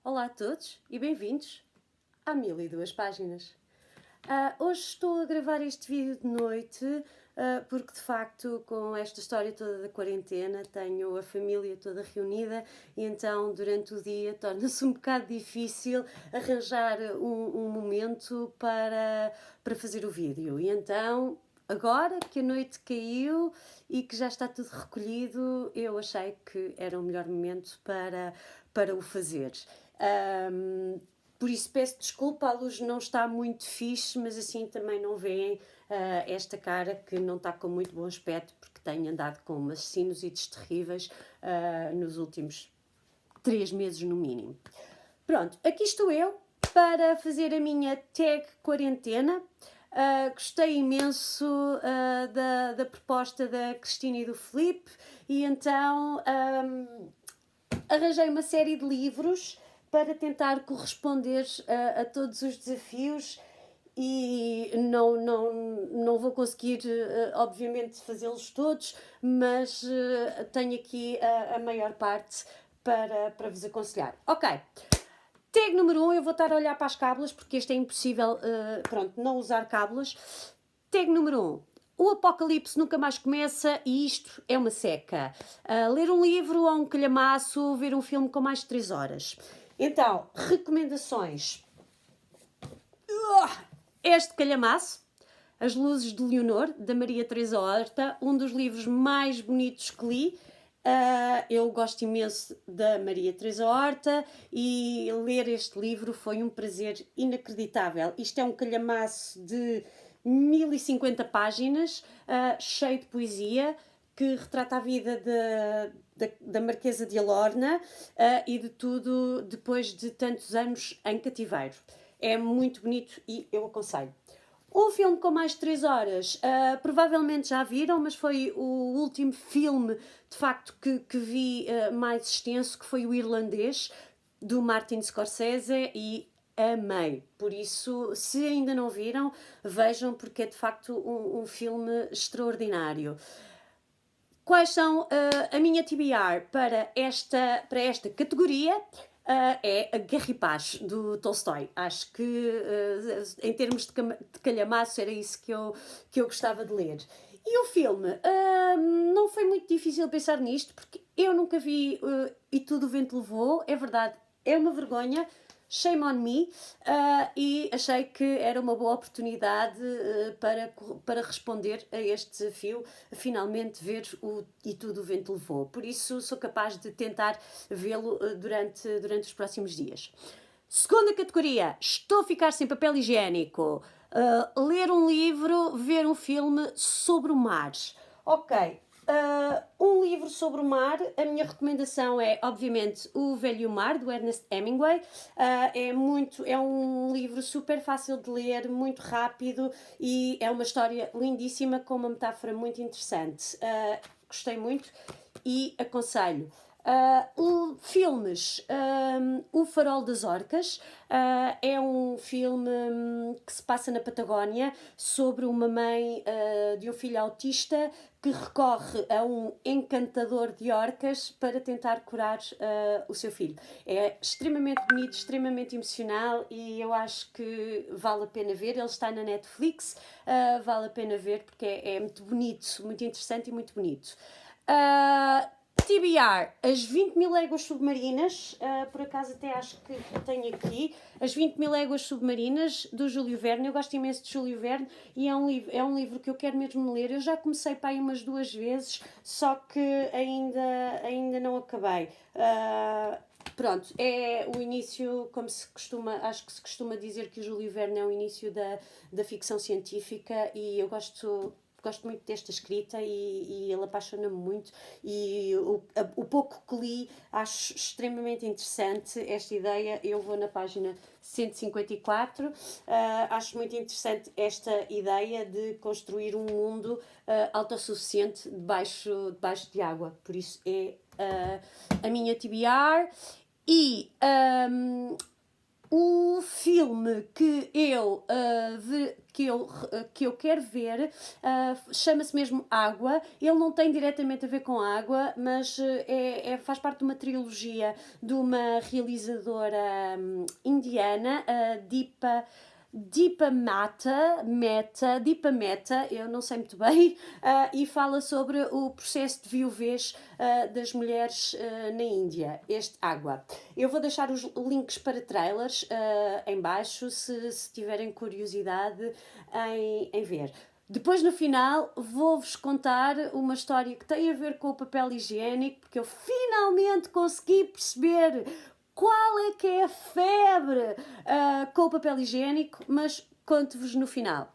Olá a todos e bem-vindos a 1002 páginas. Hoje estou a gravar este vídeo de noite porque de facto com esta história toda da quarentena tenho a família toda reunida e então durante o dia torna-se um bocado difícil arranjar um momento para fazer o vídeo. E então, agora que a noite caiu e que já está tudo recolhido, eu achei que era o melhor momento para o fazer. Por isso peço desculpa, a luz não está muito fixe, mas assim também não veem esta cara que não está com muito bom aspecto, porque tenho andado com umas sinusites terríveis nos últimos 3 meses no mínimo. Pronto, aqui estou eu para fazer a minha tag quarentena. Gostei imenso da proposta da Cristina e do Filipe e então arranjei uma série de livros para tentar corresponder a todos os desafios e não vou conseguir, obviamente, fazê-los todos, mas tenho aqui a maior parte para vos aconselhar. Ok, tag número 1, eu vou estar a olhar para as cábulas, porque este é impossível, não usar cábulas. Tag número 1. O apocalipse nunca mais começa e isto é uma seca. Ler um livro ou um calhamaço, ver um filme com mais de 3 horas. Então, recomendações. Este calhamaço, As Luzes de Leonor, da Maria Teresa Horta, um dos livros mais bonitos que li. Eu gosto imenso da Maria Teresa Horta e ler este livro foi um prazer inacreditável. Isto é um calhamaço de 1050 páginas, cheio de poesia, que retrata a vida da Marquesa de Alorna e de tudo depois de tantos anos em cativeiro. É muito bonito e eu aconselho. Um filme com mais de 3 horas, provavelmente já viram, mas foi o último filme, de facto, que vi mais extenso, que foi o Irlandês, do Martin Scorsese, e amei. Por isso, se ainda não viram, vejam, porque é de facto um filme extraordinário. Quais são a minha TBR para esta categoria? É a Guerra e Paz, do Tolstói. Acho que, em termos de calhamaço, era isso que eu gostava de ler. E o filme? Não foi muito difícil pensar nisto, porque eu nunca vi E Tudo o Vento Levou. É verdade, é uma vergonha. Shame on me, e achei que era uma boa oportunidade para responder a este desafio, finalmente ver o E Tudo o Vento Levou. Por isso sou capaz de tentar vê-lo durante os próximos dias. Segunda categoria, estou a ficar sem papel higiênico. Ler um livro, ver um filme sobre o mar. Ok, um livro sobre o mar, a minha recomendação é, obviamente, O Velho e o Mar, do Ernest Hemingway. É um livro super fácil de ler, muito rápido e é uma história lindíssima com uma metáfora muito interessante. Gostei muito e aconselho. Filmes. O Farol das Orcas é um filme que se passa na Patagónia sobre uma mãe de um filho autista que recorre a um encantador de orcas para tentar curar o seu filho. É extremamente bonito, extremamente emocional e eu acho que vale a pena ver. Ele está na Netflix, vale a pena ver porque é muito bonito, muito interessante e muito bonito. TBR, As 20.000 Léguas Submarinas, por acaso até acho que tenho aqui, As 20.000 Léguas Submarinas, do Júlio Verne. Eu gosto imenso de Júlio Verne e é um livro que eu quero mesmo ler. Eu já comecei para aí umas 2 vezes, só que ainda não acabei. Pronto, é o início, como se costuma, acho que se costuma dizer que o Júlio Verne é o início da ficção científica e eu gosto muito desta escrita e ele apaixona-me muito e o pouco que li acho extremamente interessante esta ideia. Eu vou na página 154. Acho muito interessante esta ideia de construir um mundo autossuficiente debaixo de água, por isso é a minha TBR. E O filme que eu quero ver chama-se mesmo Água. Ele não tem diretamente a ver com água, mas faz parte de uma trilogia de uma realizadora indiana, Deepa Mehta, eu não sei muito bem, e fala sobre o processo de viuvez das mulheres na Índia, este Água. Eu vou deixar os links para trailers em baixo, se tiverem curiosidade em ver. Depois, no final, vou-vos contar uma história que tem a ver com o papel higiênico, porque eu finalmente consegui perceber qual é que é a febre com o papel higiênico, mas conto-vos no final.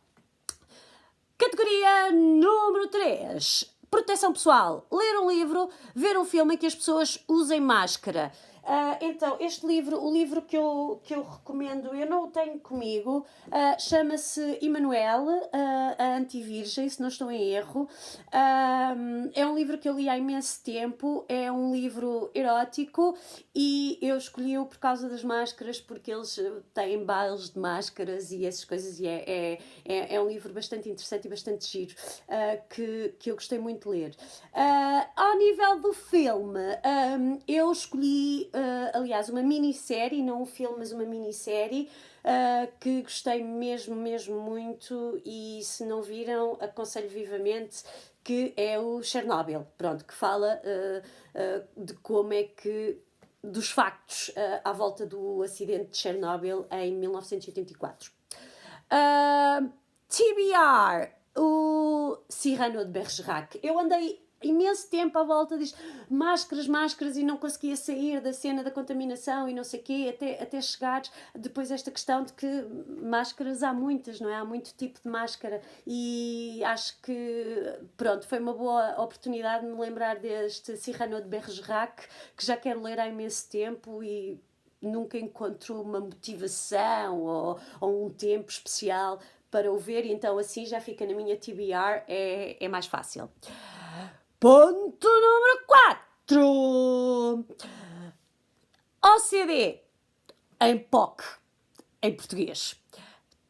Categoria número 3. Proteção pessoal. Ler um livro, ver um filme em que as pessoas usem máscara. Então, o livro que eu recomendo, eu não o tenho comigo, chama-se Emanuel, a Antivirgem, se não estou em erro. É um livro que eu li há imenso tempo, é um livro erótico e eu escolhi-o por causa das máscaras, porque eles têm bailes de máscaras e essas coisas, e é um livro bastante interessante e bastante giro, que eu gostei muito de ler. Ao nível do filme, eu escolhi, aliás, uma minissérie, não um filme, mas uma minissérie, que gostei mesmo muito, e se não viram, aconselho vivamente, que é o Chernobyl, pronto, que fala de como é que dos factos à volta do acidente de Chernobyl em 1984. TBR, o Cyrano de Bergerac. Eu andei imenso tempo à volta disto, máscaras, e não conseguia sair da cena da contaminação e não sei o quê, até chegar depois a esta questão de que máscaras há muitas, não é? Há muito tipo de máscara, e acho que, pronto, foi uma boa oportunidade de me lembrar deste Cyrano de Bergerac, que já quero ler há imenso tempo e nunca encontro uma motivação ou um tempo especial para o ver, e então assim já fica na minha TBR, é mais fácil. Ponto número 4. OCD em POC, em português.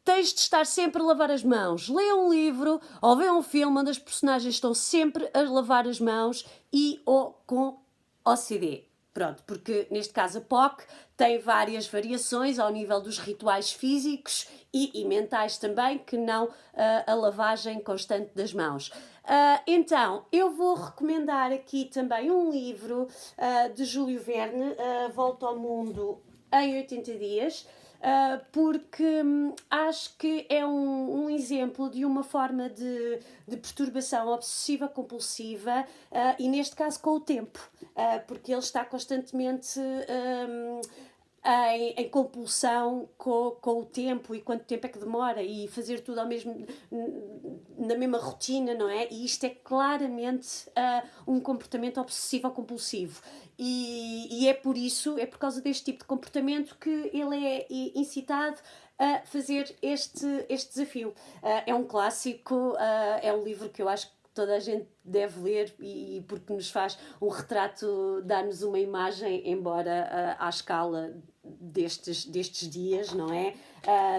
Tens de estar sempre a lavar as mãos. Lê um livro ou vê um filme onde as personagens estão sempre a lavar as mãos ou com OCD. Pronto, porque neste caso a POC tem várias variações ao nível dos rituais físicos e mentais também, que não a lavagem constante das mãos. Então, eu vou recomendar aqui também um livro de Júlio Verne, Volta ao Mundo em 80 dias, porque acho que é um exemplo de uma forma de perturbação obsessiva compulsiva, e neste caso com o tempo, porque ele está constantemente em compulsão com o tempo e quanto tempo é que demora, e fazer tudo na mesma rotina, não é? E isto é claramente um comportamento obsessivo compulsivo, e é por causa deste tipo de comportamento que ele é incitado a fazer este desafio. É um clássico, é um livro que eu acho que toda a gente deve ler, e porque nos faz um retrato, dá-nos uma imagem, embora à escala destes dias, não é?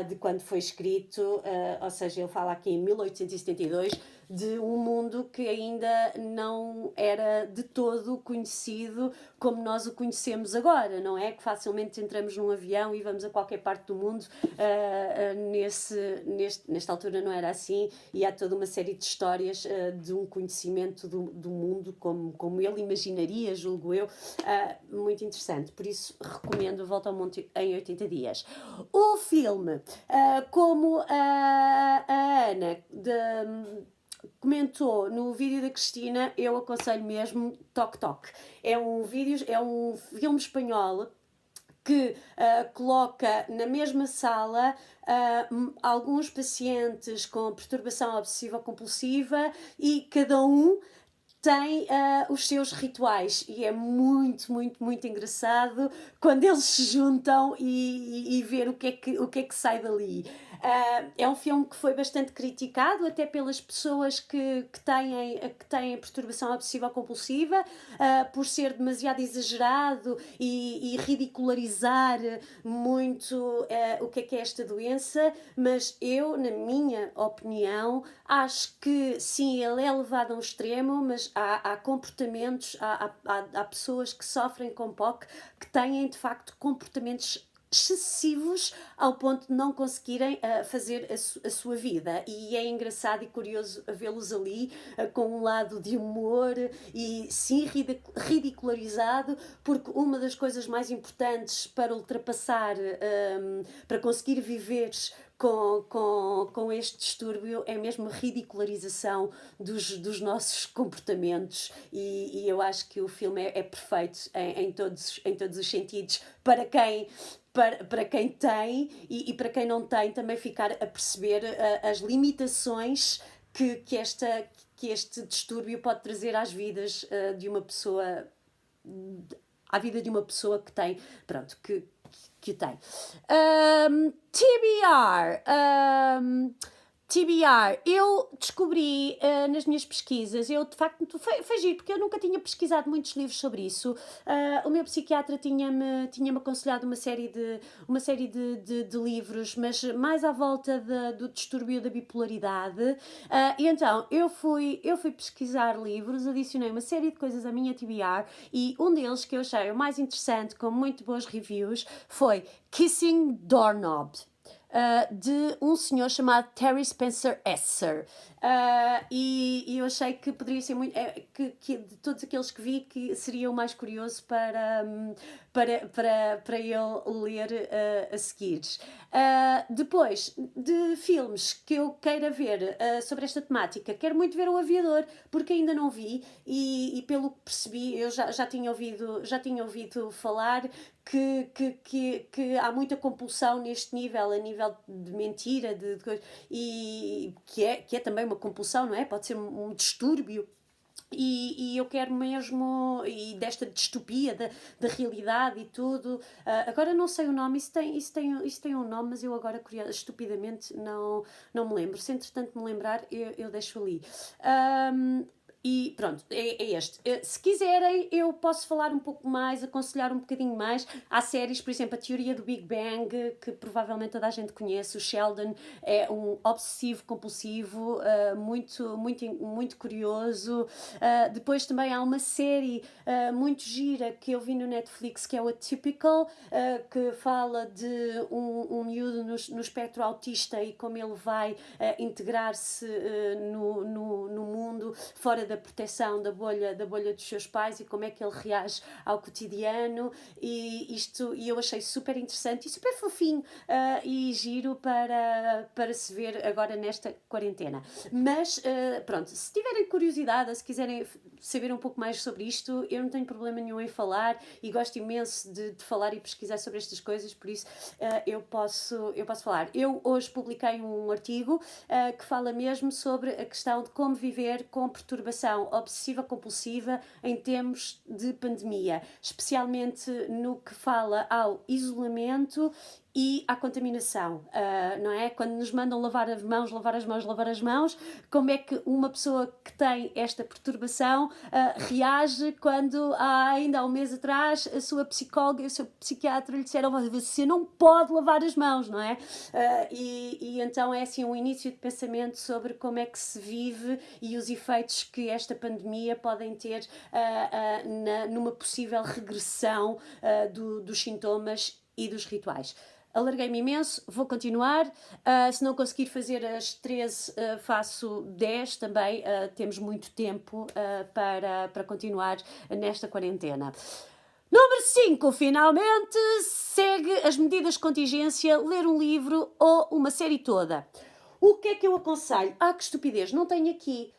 De quando foi escrito, ou seja, ele fala aqui em 1872, de um mundo que ainda não era de todo conhecido como nós o conhecemos agora, não é? Que facilmente entramos num avião e vamos a qualquer parte do mundo. Nesta altura não era assim, e há toda uma série de histórias de um conhecimento do mundo como ele imaginaria, julgo eu, muito interessante. Por isso recomendo Volta ao Mundo em 80 dias. O filme, como a Ana comentou no vídeo da Cristina, eu aconselho mesmo Toc Toc. É um filme espanhol que coloca na mesma sala alguns pacientes com perturbação obsessiva compulsiva, e cada um tem os seus rituais, e é muito engraçado quando eles se juntam e ver o que é que sai dali. É um filme que foi bastante criticado, até pelas pessoas que têm perturbação obsessiva-compulsiva, por ser demasiado exagerado e ridicularizar muito o que é esta doença, mas eu, na minha opinião, acho que sim, ele é levado a um extremo, mas há comportamentos, há pessoas que sofrem com POC que têm de facto comportamentos excessivos ao ponto de não conseguirem fazer a sua vida, e é engraçado e curioso vê-los ali com um lado de humor e sim ridicularizado, porque uma das coisas mais importantes para ultrapassar, para conseguir viver com este distúrbio, é mesmo a ridicularização dos nossos comportamentos, e eu acho que o filme é perfeito em todos os sentidos, para quem tem e para quem não tem também ficar a perceber as limitações que este distúrbio pode trazer às vidas de uma pessoa, à vida de uma pessoa que tem, pronto, que tem. TBR, eu descobri nas minhas pesquisas, eu de facto, foi giro, porque eu nunca tinha pesquisado muitos livros sobre isso. O meu psiquiatra tinha-me aconselhado uma série de livros, mas mais à volta do distúrbio da bipolaridade. E então eu fui pesquisar livros, adicionei uma série de coisas à minha TBR, e um deles que eu achei o mais interessante, com muito boas reviews, foi Kissing Doorknob. De um senhor chamado Terry Spencer Esser. E eu achei que poderia ser muito. Que de todos aqueles que vi, que seria o mais curioso para ele ler a seguir. Depois de filmes que eu queira ver sobre esta temática, quero muito ver O Aviador, porque ainda não vi, e pelo que percebi, eu já tinha ouvido falar que há muita compulsão neste nível, a nível de mentira, e que é também uma compulsão, não é? Pode ser um distúrbio. E eu quero mesmo, e desta distopia da realidade e tudo. Agora não sei o nome, isso tem um nome, mas eu agora, estupidamente, não me lembro. Se entretanto me lembrar, eu deixo ali. E pronto, é este. Se quiserem, eu posso falar um pouco mais, aconselhar um bocadinho mais. Há séries, por exemplo, a Teoria do Big Bang, que provavelmente toda a gente conhece. O Sheldon é um obsessivo compulsivo, muito curioso. Depois também há uma série muito gira que eu vi no Netflix, que é o Atypical, que fala de um miúdo no espectro autista e como ele vai integrar-se no mundo fora da proteção da bolha dos seus pais, e como é que ele reage ao cotidiano, e eu achei super interessante e super fofinho e giro para se ver agora nesta quarentena. Mas pronto, se tiverem curiosidade, se quiserem saber um pouco mais sobre isto, eu não tenho problema nenhum em falar, e gosto imenso de falar e pesquisar sobre estas coisas, por isso eu posso falar. Eu hoje publiquei um artigo que fala mesmo sobre a questão de como viver com perturbação obsessiva-compulsiva em tempos de pandemia, especialmente no que fala ao isolamento e à contaminação, não é? Quando nos mandam lavar as mãos, como é que uma pessoa que tem esta perturbação reage quando ainda há um mês atrás a sua psicóloga e o seu psiquiatra lhe disseram: você não pode lavar as mãos, não é? E então é assim um início de pensamento sobre como é que se vive e os efeitos que esta pandemia podem ter numa possível regressão dos sintomas e dos rituais. Alarguei-me imenso, vou continuar. Se não conseguir fazer as 13, faço 10 também. Temos muito tempo para continuar nesta quarentena. Número 5, finalmente, segue as medidas de contingência, ler um livro ou uma série toda. O que é que eu aconselho? Que estupidez, não tenho aqui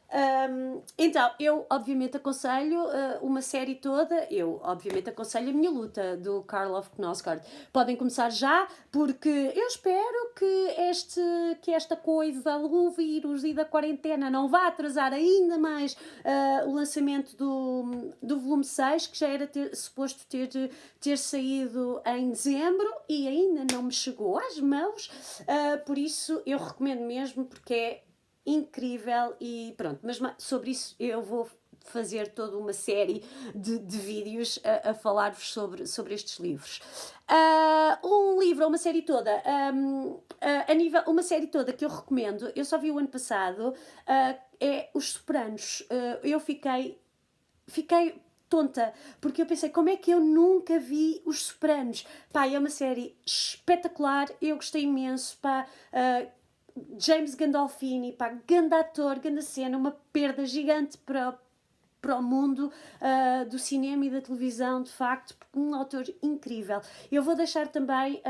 Então, eu obviamente aconselho uma série toda, eu obviamente aconselho A Minha Luta, do Karl Knausgaard. Podem começar já, porque eu espero que esta coisa do vírus e da quarentena não vá atrasar ainda mais o lançamento do volume 6, que já era suposto ter saído em dezembro e ainda não me chegou às mãos, por isso eu recomendo mesmo, porque é incrível e pronto, mas sobre isso eu vou fazer toda uma série de vídeos a falar-vos sobre estes livros. Um livro ou uma série toda, uma série toda que eu recomendo, eu só vi o ano passado, é Os Sopranos. Eu fiquei tonta, porque eu pensei, como é que eu nunca vi Os Sopranos? Pá, é uma série espetacular, eu gostei imenso, pá. James Gandolfini, pá, grande ator, grande cena, uma perda gigante para o mundo do cinema e da televisão, de facto, um autor incrível. Eu vou deixar também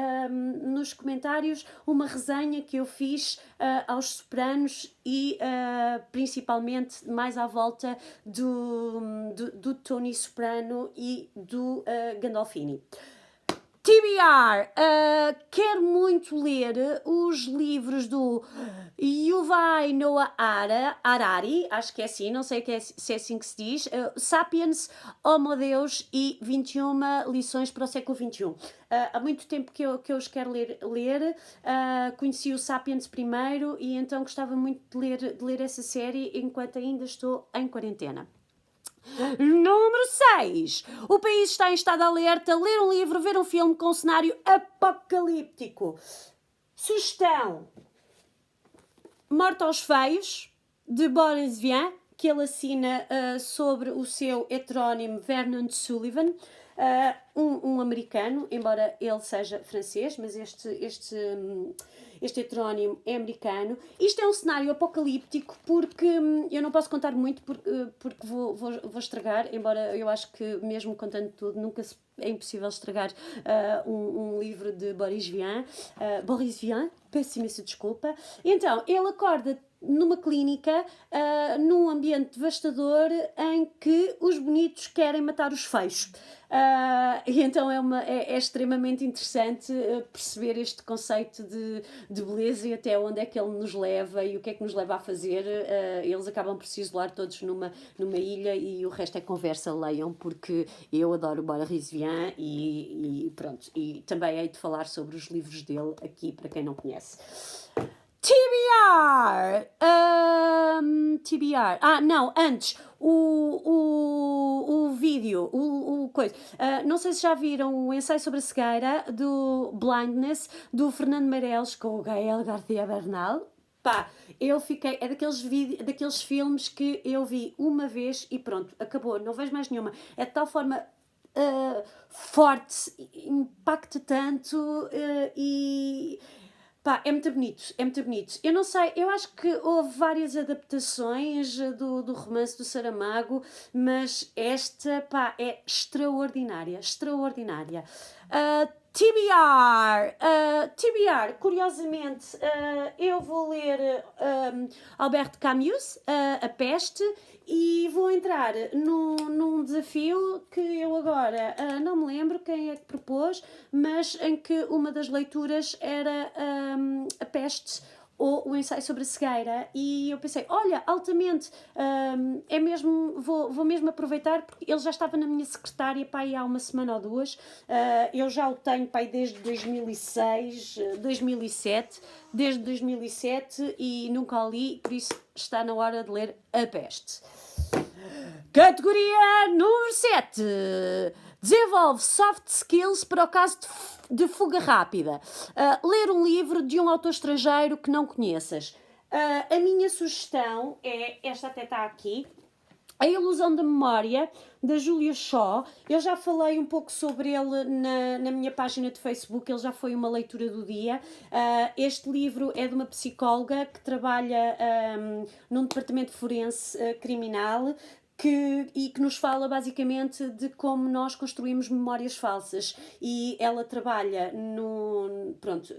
nos comentários uma resenha que eu fiz aos Sopranos e principalmente mais à volta do Tony Soprano e do Gandolfini. TBR, quero muito ler os livros do Yuval Noah Harari, acho que é assim, não sei se é assim que se diz, Sapiens, Homo Deus e 21 lições para o século XXI. Há muito tempo que eu os quero ler. Conheci o Sapiens primeiro e então gostava muito de ler essa série enquanto ainda estou em quarentena. Número 6. O país está em estado de alerta. Ler um livro, ver um filme com um cenário apocalíptico. Sugestão: Morte aos Feios, de Boris Vian, que ele assina sobre o seu heterónimo Vernon Sullivan. Um americano, embora ele seja francês, mas este heterónimo é americano. Isto é um cenário apocalíptico porque eu não posso contar muito porque vou estragar, embora eu acho que mesmo contando tudo nunca é impossível estragar um livro de Boris Vian. Boris Vian, peço imensa desculpa. Então, ele acorda numa clínica, num ambiente devastador em que os bonitos querem matar os feios. E então é extremamente interessante perceber este conceito de beleza e até onde é que ele nos leva e o que é que nos leva a fazer. Eles acabam por se isolar todos numa ilha e o resto é conversa, leiam, porque eu adoro Boris Vian e pronto. E também hei de falar sobre os livros dele aqui, para quem não conhece. TBR! TBR. Não, antes, o vídeo, coisa. Não sei se já viram o ensaio sobre a cegueira do Blindness, do Fernando Meirelles com o Gael García Bernal. Pá, é daqueles filmes que eu vi uma vez e pronto, acabou, não vejo mais nenhuma. É de tal forma forte, impacta tanto e... Pá, é muito bonito, é muito bonito. Eu não sei, eu acho que houve várias adaptações do romance do Saramago, mas esta, pá, é extraordinária, extraordinária. TBR, curiosamente, eu vou ler Albert Camus, A Peste, e vou entrar num desafio que eu agora não me lembro quem é que propôs, mas em que uma das leituras era A Peste ou o ensaio sobre a cegueira, e eu pensei, olha, altamente, é mesmo, vou mesmo aproveitar, porque ele já estava na minha secretária, pá, há uma semana ou duas, eu já o tenho, pá, desde 2007, e nunca o li, por isso está na hora de ler A Peste. Categoria número 7. Desenvolve soft skills para o caso de fuga rápida. Ler um livro de um autor estrangeiro que não conheças. A minha sugestão é, esta até está aqui, A Ilusão da Memória, da Julia Shaw. Eu já falei um pouco sobre ele na minha página de Facebook, ele já foi uma leitura do dia. Este livro é de uma psicóloga que trabalha num departamento forense criminal, e que nos fala basicamente de como nós construímos memórias falsas, e ela trabalha pronto,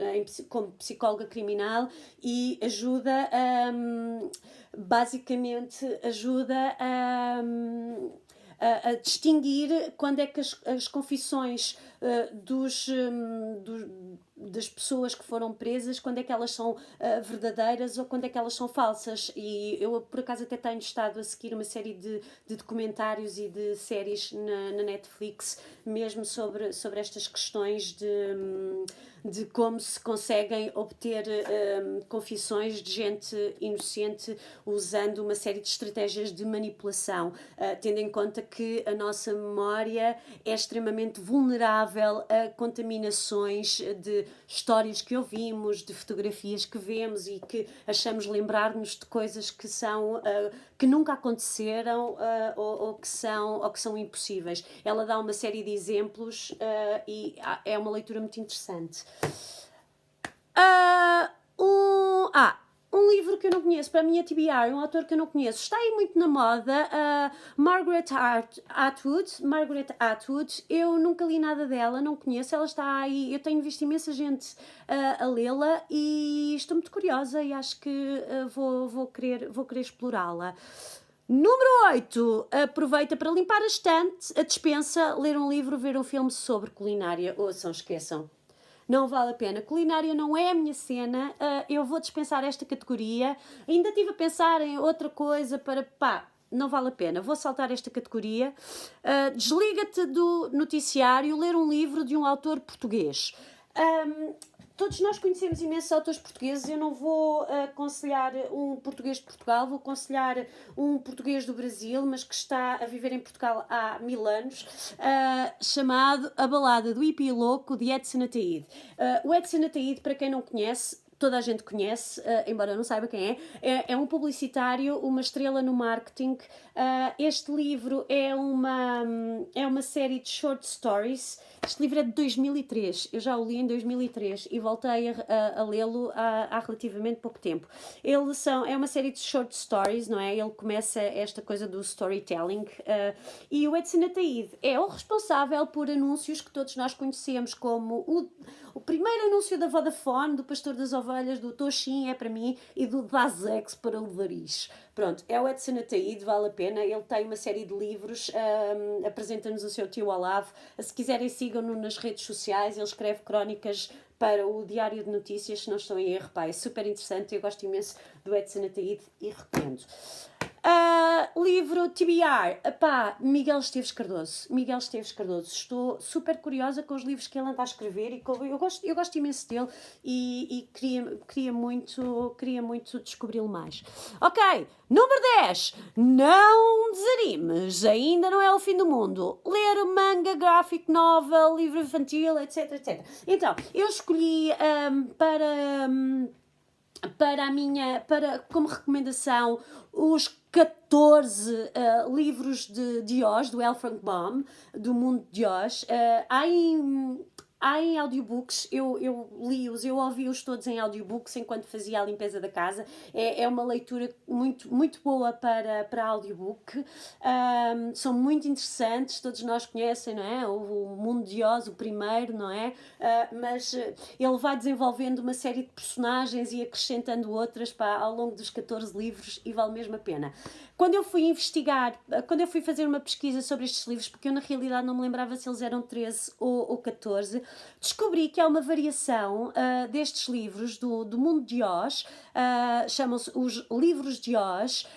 como psicóloga criminal e ajuda, basicamente ajuda a distinguir quando é que as confissões das pessoas que foram presas, quando é que elas são verdadeiras ou quando é que elas são falsas. E eu, por acaso, até tenho estado a seguir uma série de documentários e de séries na Netflix, mesmo sobre estas questões de como se conseguem obter confissões de gente inocente usando uma série de estratégias de manipulação, tendo em conta que a nossa memória é extremamente vulnerável a contaminações de histórias que ouvimos, de fotografias que vemos e que achamos lembrar-nos de coisas que são que nunca aconteceram ou que são impossíveis. Ela dá uma série de exemplos e é uma leitura muito interessante. Um livro que eu não conheço, para mim é TBR, um autor que eu não conheço, está aí muito na moda, Margaret Atwood. Eu nunca li nada dela, não conheço, ela está aí, eu tenho visto imensa gente a lê-la e estou muito curiosa e acho que vou querer explorá-la. Número 8. Aproveita para limpar a estante, a despensa, ler um livro, ver um filme sobre culinária. Ouçam, esqueçam. Não vale a pena. Culinária não é a minha cena. Eu vou dispensar esta categoria. Ainda estive a pensar em outra coisa para... não vale a pena. Vou saltar esta categoria. Desliga-te do noticiário. Ler um livro de um autor português. Todos nós conhecemos imensos autores portugueses. Eu não vou aconselhar um português de Portugal, vou aconselhar um português do Brasil, mas que está a viver em Portugal há 1000 anos, chamado A Balada do Hippie Louco, de Edson Ataíde. O Edson Ataíde, para quem não conhece, toda a gente conhece, embora eu não saiba quem é um publicitário, uma estrela no marketing. Este livro é uma série de short stories. Este livro é de 2003, eu já o li em 2003 e voltei a lê-lo há relativamente pouco tempo. É uma série de short stories, não é? Ele começa esta coisa do storytelling e o Edson Ataíde é o responsável por anúncios que todos nós conhecemos, como o primeiro anúncio da Vodafone, do Pastor das Ovelhas, do Toshin é para mim e do Dazex para o Lariz. Pronto, é o Edson Ataíde, vale a pena. Ele tem uma série de livros, apresenta-nos o seu tio Olavo. Se quiserem, sigam-no nas redes sociais. Ele escreve crónicas para o Diário de Notícias, se não estou em erro. É super interessante, eu gosto imenso do Edson Ataíde e recomendo. Livro TBR, Miguel Esteves Cardoso. Estou super curiosa com os livros que ele anda a escrever e eu gosto imenso dele e queria muito descobri-lo mais. Ok, número 10. Não desanimes, ainda não é o fim do mundo. Ler manga, graphic novel, livro infantil, etc. Então, eu escolhi como recomendação os 14 livros de Oz, do L. Frank Baum, do mundo de Oz. Há em audiobooks, eu li-os, eu ouvi-os todos em audiobooks enquanto fazia a limpeza da casa. É uma leitura muito, muito boa para audiobook. São muito interessantes, todos nós conhecem, não é? O Mundo de Oz, o primeiro, não é? Mas ele vai desenvolvendo uma série de personagens e acrescentando outras ao longo dos 14 livros e vale mesmo a pena. Quando eu fui fazer uma pesquisa sobre estes livros, porque eu na realidade não me lembrava se eles eram 13 ou 14, descobri que há uma variação destes livros do mundo de Oz, chamam-se os livros de Oz,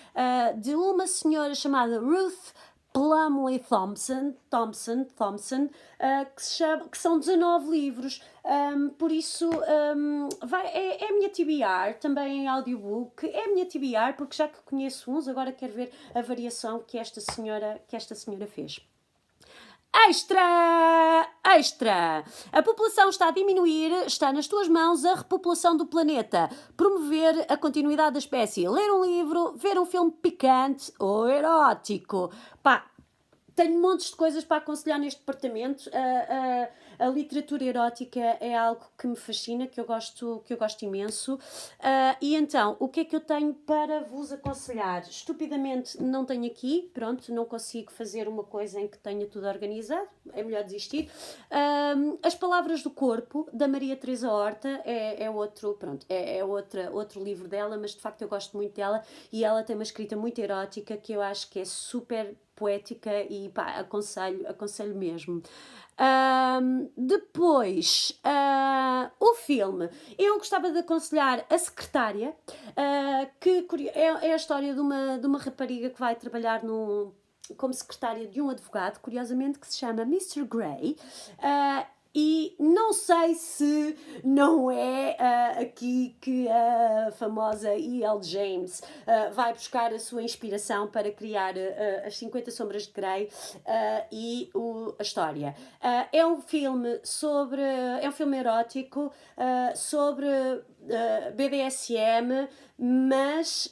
de uma senhora chamada Ruth Plumley Thompson, que são 19 livros, por isso é a minha TBR, também em audiobook, é a minha TBR, porque já que conheço uns, agora quero ver a variação que esta senhora fez. Extra! A população está a diminuir, está nas tuas mãos a repopulação do planeta. Promover a continuidade da espécie. Ler um livro, ver um filme picante ou erótico. Tenho montes de coisas para aconselhar neste departamento. a literatura erótica é algo que me fascina, que eu gosto imenso. E então, o que é que eu tenho para vos aconselhar? Estupidamente não tenho aqui, pronto, não consigo fazer uma coisa em que tenha tudo organizado, é melhor desistir. As Palavras do Corpo, da Maria Teresa Horta, é outro, pronto, outro livro dela, mas de facto eu gosto muito dela e ela tem uma escrita muito erótica que eu acho que é super poética e pá, aconselho mesmo. Depois, o filme. Eu gostava de aconselhar A Secretária, que é a história de uma rapariga que vai trabalhar como secretária de um advogado, curiosamente, que se chama Mr. Grey. E não sei se não é aqui que a famosa E.L. James vai buscar a sua inspiração para criar as 50 Sombras de Grey e a história. É um filme é um filme erótico sobre BDSM, mas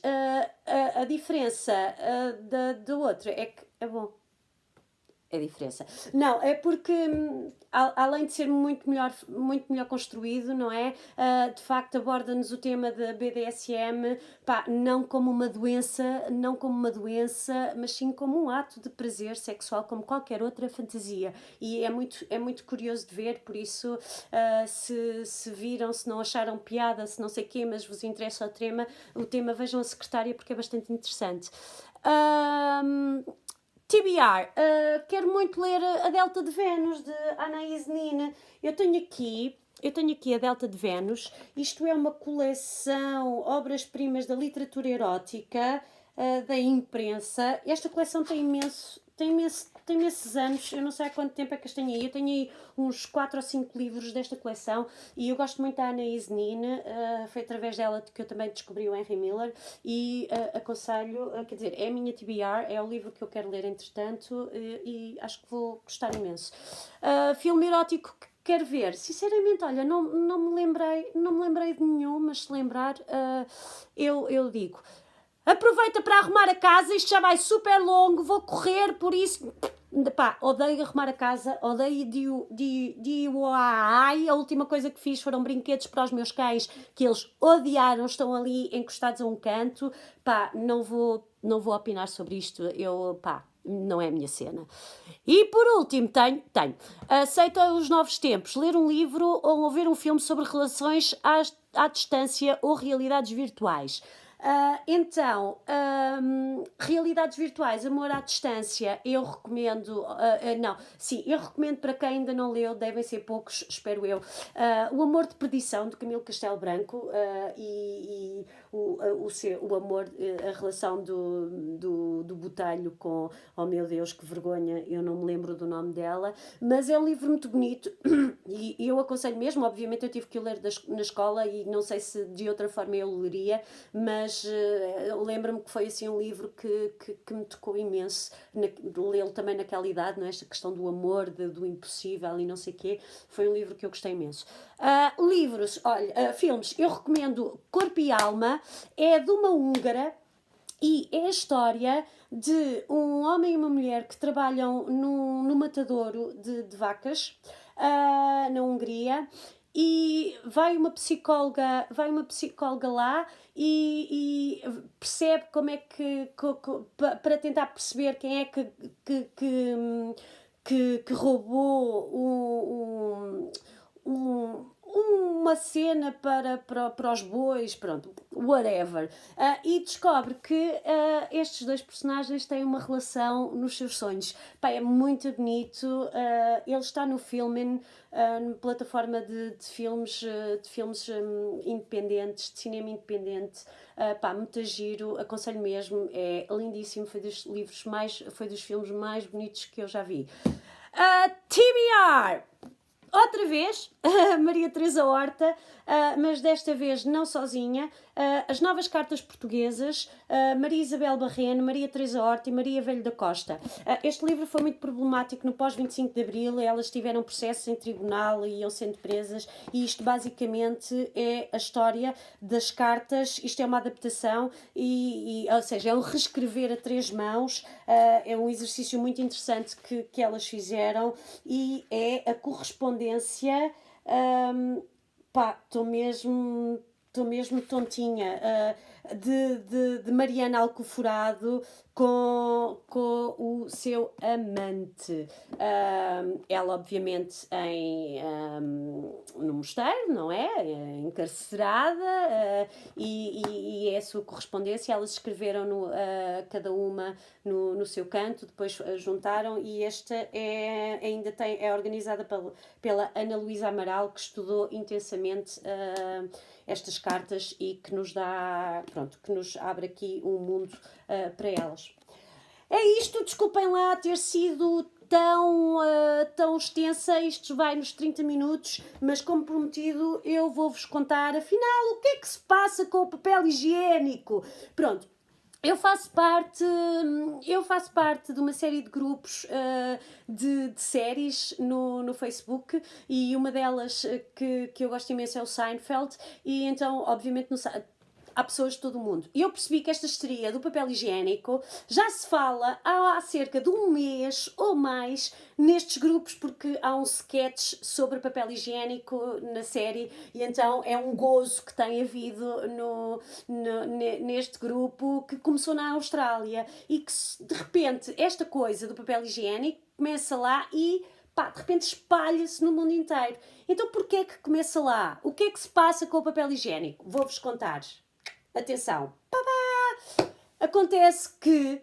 a diferença do outro é que é bom. É a diferença. Não, é porque além de ser muito melhor construído, não é? De facto aborda-nos o tema da BDSM, pá, não como uma doença, mas sim como um ato de prazer sexual, como qualquer outra fantasia. E é muito curioso de ver, por isso se viram, se não acharam piada, se não sei o quê, mas vos interessa o tema, vejam A Secretária porque é bastante interessante. TBR, quero muito ler A Delta de Vênus, de Anaïs Nin. Eu tenho aqui a Delta de Vênus. Isto é uma coleção obras-primas da literatura erótica, da imprensa. Esta coleção tem imensos anos, eu não sei há quanto tempo é que as tenho aí. Eu tenho aí uns 4 ou 5 livros desta coleção e eu gosto muito da Anaïs Nin, foi através dela que eu também descobri o Henry Miller e aconselho, quer dizer, é a minha TBR, é o livro que eu quero ler entretanto e acho que vou gostar imenso. Filme erótico que quero ver, sinceramente, olha, não me lembrei de nenhum, mas se lembrar, eu digo. Aproveita para arrumar a casa, isto já vai super longo, vou correr, por isso... Pá, odeio arrumar a casa, odeio DIY. A última coisa que fiz foram brinquedos para os meus cães, que eles odiaram, estão ali encostados a um canto. Pá, não vou opinar sobre isto, não é a minha cena. E por último, tenho aceita os novos tempos, ler um livro ou ver um filme sobre relações à distância ou realidades virtuais. Então, realidades virtuais, Amor à Distância, eu recomendo, eu recomendo para quem ainda não leu, devem ser poucos, espero eu, O Amor de Perdição, de Camilo Castelo Branco, e o amor, a relação do Botelho com, oh meu Deus, que vergonha, eu não me lembro do nome dela, mas é um livro muito bonito e eu aconselho mesmo, obviamente eu tive que o ler na escola e não sei se de outra forma eu leria, mas lembro-me que foi assim um livro que me tocou imenso, lê-lo também naquela idade, não é? Esta questão do amor, do impossível e não sei o quê, foi um livro que eu gostei imenso. Livros, olha, filmes, eu recomendo Corpo e Alma, é de uma húngara e é a história de um homem e uma mulher que trabalham no matadouro de vacas na Hungria e vai uma psicóloga lá e percebe como é que para tentar perceber quem é que roubou uma cena para os bois, pronto, whatever. E descobre que estes dois personagens têm uma relação nos seus sonhos. Pá, é muito bonito. Ele está no Filmin, na plataforma de filmes independentes, de cinema independente. Muito giro, aconselho mesmo, é lindíssimo, foi dos filmes mais bonitos que eu já vi. TBR! Outra vez, Maria Teresa Horta, mas desta vez não sozinha, as novas cartas portuguesas, Maria Isabel Barreno, Maria Teresa Horta e Maria Velho da Costa. Este livro foi muito problemático no pós-25 de Abril, elas tiveram processos em tribunal e iam sendo presas, e isto basicamente é a história das cartas, isto é uma adaptação, ou seja, é um reescrever a 3 mãos, é um exercício muito interessante que elas fizeram, e é a correspondência correspondência, pá, estou mesmo tontinha, de Mariana Alcoforado com o seu amante. Ela, obviamente, no mosteiro, não é? Encarcerada, e é a sua correspondência. Elas escreveram cada uma no seu canto, depois juntaram, e esta é organizada pela Ana Luísa Amaral, que estudou intensamente estas cartas e que nos dá, pronto, que nos abre aqui um mundo para elas. É isto, desculpem lá ter sido tão extensa, isto vai nos 30 minutos, mas como prometido eu vou-vos contar afinal o que é que se passa com o papel higiênico. Pronto. Eu faço parte de uma série de grupos de séries no Facebook, e uma delas que eu gosto imenso é o Seinfeld, e então, obviamente, há pessoas de todo o mundo. E eu percebi que esta histeria do papel higiênico já se fala há cerca de um mês ou mais nestes grupos, porque há um sketch sobre papel higiênico na série, e então é um gozo que tem havido neste grupo, que começou na Austrália, e que de repente esta coisa do papel higiênico começa lá e pá, de repente espalha-se no mundo inteiro. Então porquê é que começa lá? O que é que se passa com o papel higiênico? Vou-vos contar. Atenção, acontece que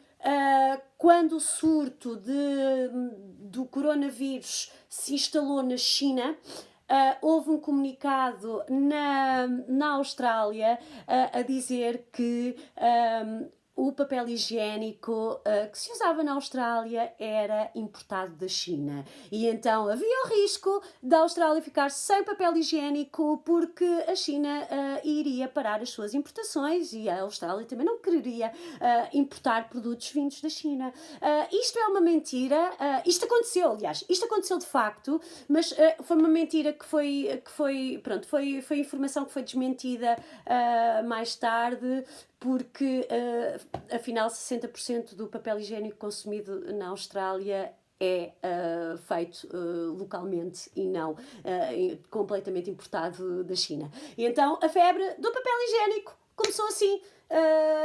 quando o surto do coronavírus se instalou na China, houve um comunicado na Austrália a dizer que o papel higiênico que se usava na Austrália era importado da China, e então havia o risco da Austrália ficar sem papel higiênico, porque a China iria parar as suas importações, e a Austrália também não quereria importar produtos vindos da China. Isto é uma mentira, isto aconteceu de facto, mas foi uma mentira que foi informação que foi desmentida mais tarde, porque afinal 60% do papel higiênico consumido na Austrália é feito localmente e não completamente importado da China. E então a febre do papel higiênico começou assim,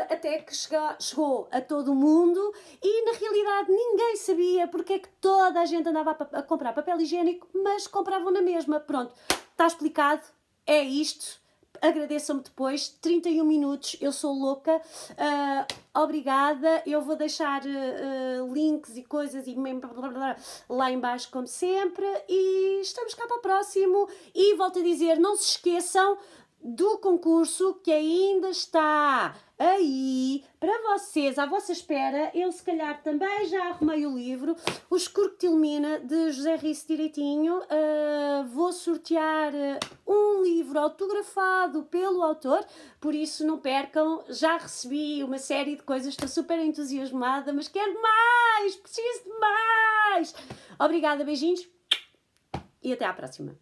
até que chegou a todo o mundo, e na realidade ninguém sabia porque é que toda a gente andava a comprar papel higiênico, mas compravam na mesma. Pronto, está explicado, é isto. Agradeçam-me depois, 31 minutos, eu sou louca, obrigada. Eu vou deixar links e coisas lá em baixo, como sempre, e estamos cá para o próximo. E volto a dizer, não se esqueçam do concurso que ainda está aí para vocês, à vossa espera. Eu se calhar também já arrumei o livro, O Escuro que te Ilumina, de José Risso Direitinho. Vou sortear um livro autografado pelo autor, por isso não percam. Já recebi uma série de coisas, estou super entusiasmada, mas quero mais, preciso de mais. Obrigada, beijinhos e até à próxima.